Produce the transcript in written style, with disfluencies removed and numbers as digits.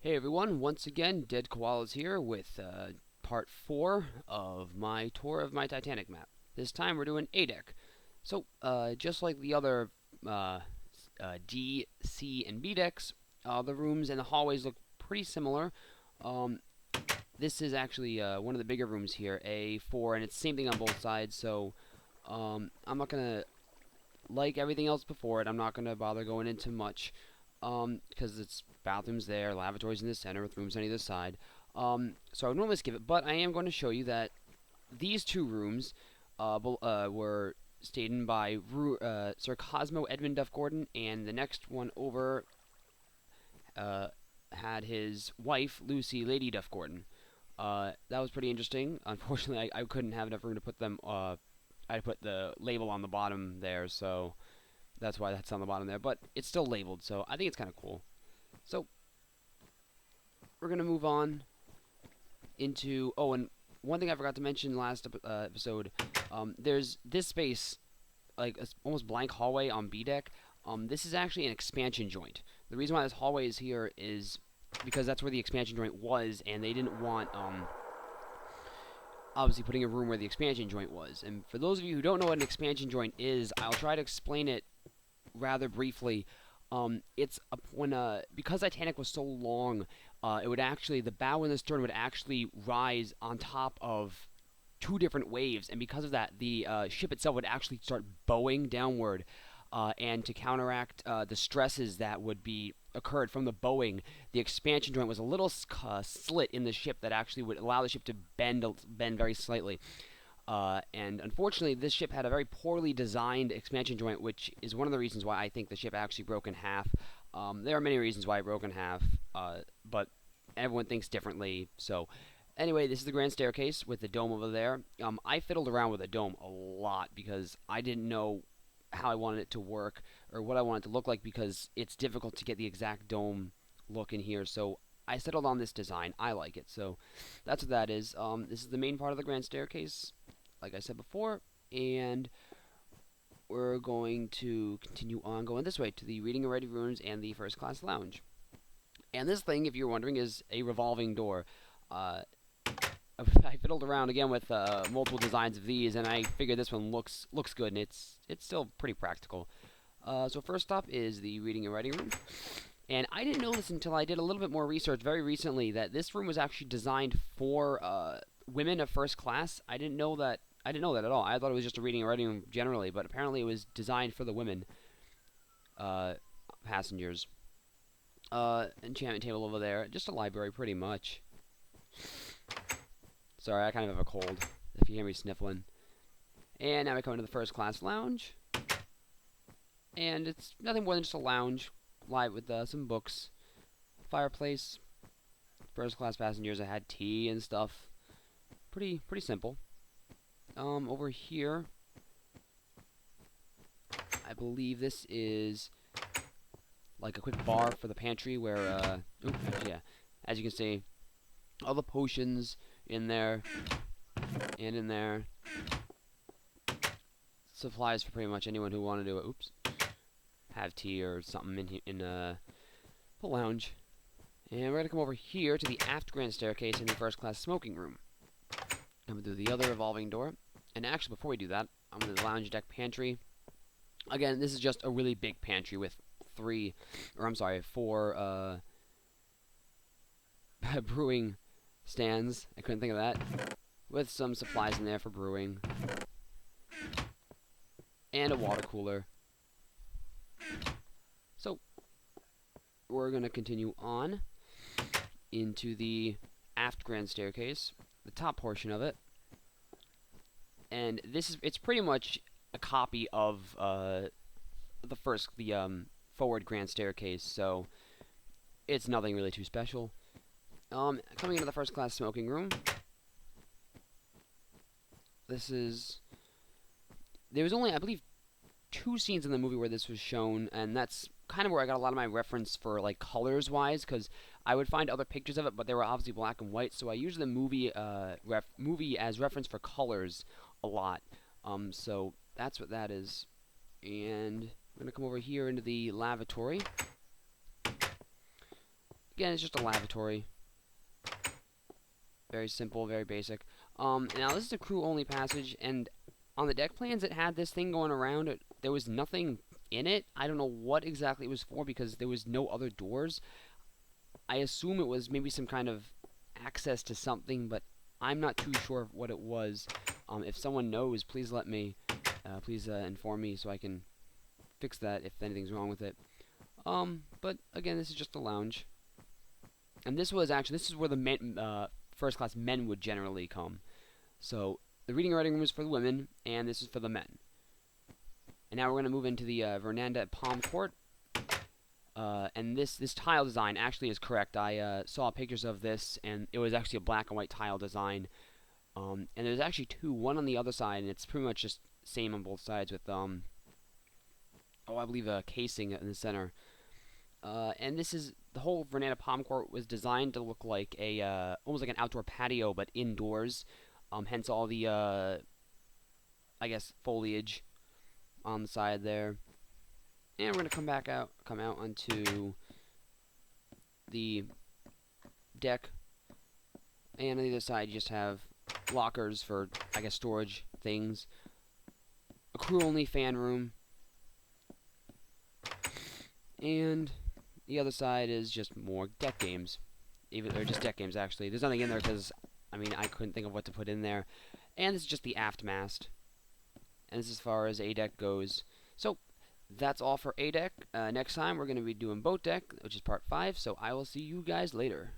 Hey everyone, once again, Deadkoalas here with part 4 of my tour of my Titanic map. This time we're doing A deck. So, just like the other uh, D, C, and B decks, the rooms and the hallways look pretty similar. Um, this is actually one of the bigger rooms here, A4, and it's the same thing on both sides, so I'm not going to, like everything else before it, I'm not going to bother going into much. Because it's bathrooms there, lavatories in the center with rooms on either side. So I would normally skip it, but I am going to show you that these two rooms were stayed in by Sir Cosmo Edmund Duff Gordon, and the next one over uh, had his wife, Lucy Lady Duff Gordon. That was pretty interesting. Unfortunately, I couldn't have enough room to put them. I put the label on the bottom there, so that's why that's on the bottom there. But it's still labeled, so I think it's kind of cool. So we're gonna move on into and one thing I forgot to mention last episode. There's this space, like a almost blank hallway on B deck. This is actually an expansion joint. The reason why this hallway is here is because that's where the expansion joint was, and they didn't want obviously putting a room where the expansion joint was. And for those of you who don't know what an expansion joint is, I'll try to explain it rather briefly. It's when because Titanic was so long, it would actually the bow and the stern would actually rise on top of two different waves, and because of that, the ship itself would actually start bowing downward. And to counteract the stresses that would be occurred from the bowing, the expansion joint was a little slit in the ship that actually would allow the ship to bend very slightly. And unfortunately, this ship had a very poorly designed expansion joint, which is one of the reasons why I think the ship actually broke in half. There are many reasons why it broke in half, but everyone thinks differently. So, anyway, this is the grand staircase with the dome over there. I fiddled around with the dome a lot because I didn't know how I wanted it to work or what I wanted it to look like because it's difficult to get the exact dome look in here. So I settled on this design. I like it. So that's what that is. This is the main part of the grand staircase, like I said before, and we're going to continue on going this way to the reading and writing rooms and the first class lounge. And this thing, if you're wondering, is a revolving door. I fiddled around again with multiple designs of these, and I figured this one looks good, and it's still pretty practical. So first up is the reading and writing room. And I didn't know this until I did a little bit more research very recently that this room was actually designed for women of first class. I didn't know that. I didn't know that at all. I thought it was just a reading and writing room generally, but apparently it was designed for the women uh, passengers. Enchantment table over there. Just a library, pretty much. Sorry, I kind of have a cold. If you hear me sniffling. And now we come into the first class lounge. And it's nothing more than just a lounge, live with some books, fireplace. First class passengers that had tea and stuff. Pretty simple. Over here, I believe this is like a quick bar for the pantry where, yeah, as you can see, all the potions in there and in there. Supplies for pretty much anyone who wanted to, have tea or something in the lounge. And we're going to come over here to the aft grand staircase in the first class smoking room. Coming through the other revolving door. And actually, before we do that, I'm in the lounge deck pantry. Again, this is just a really big pantry with four brewing stands. I couldn't think of that. With some supplies in there for brewing. And a water cooler. So, we're going to continue on into the aft grand staircase, the top portion of it. And it's pretty much a copy of the forward grand staircase, so it's nothing really too special. Coming into the first class smoking room, there was only, I believe, 2 scenes in the movie where this was shown, and that's kind of where I got a lot of my reference for, like, colors-wise, because I would find other pictures of it, but they were obviously black and white, so I use the movie as reference for colors a lot. So that's what that is. And I'm going to come over here into the lavatory. Again, it's just a lavatory. Very simple, very basic. Now this is a crew-only passage, and on the deck plans it had this thing going around. There was nothing in it. I don't know what exactly it was for because there was no other doors. I assume it was maybe some kind of access to something, but I'm not too sure what it was. If someone knows, please let me, please inform me so I can fix that if anything's wrong with it. But again, this is just a lounge, and this is where the first class men would generally come. So the reading and writing room is for the women, and this is for the men. And now we're going to move into the veranda at Palm Court. And this tile design actually is correct. I saw pictures of this, and it was actually a black and white tile design. And there's actually two, one on the other side, and it's pretty much just same on both sides with I believe a casing in the center. And this is the whole veranda Palm Court was designed to look like a almost like an outdoor patio, but indoors. Hence all the I guess foliage on the side there. And we're gonna come out onto the deck, and on the other side you just have lockers for, I guess, storage things. A crew-only fan room, and the other side is just more deck games. Or just deck games, actually. There's nothing in there because, I mean, I couldn't think of what to put in there. And this is just the aft mast. And this is as far as A deck goes. So, that's all for A deck. Next time, we're going to be doing boat deck, which is part 5. So, I will see you guys later.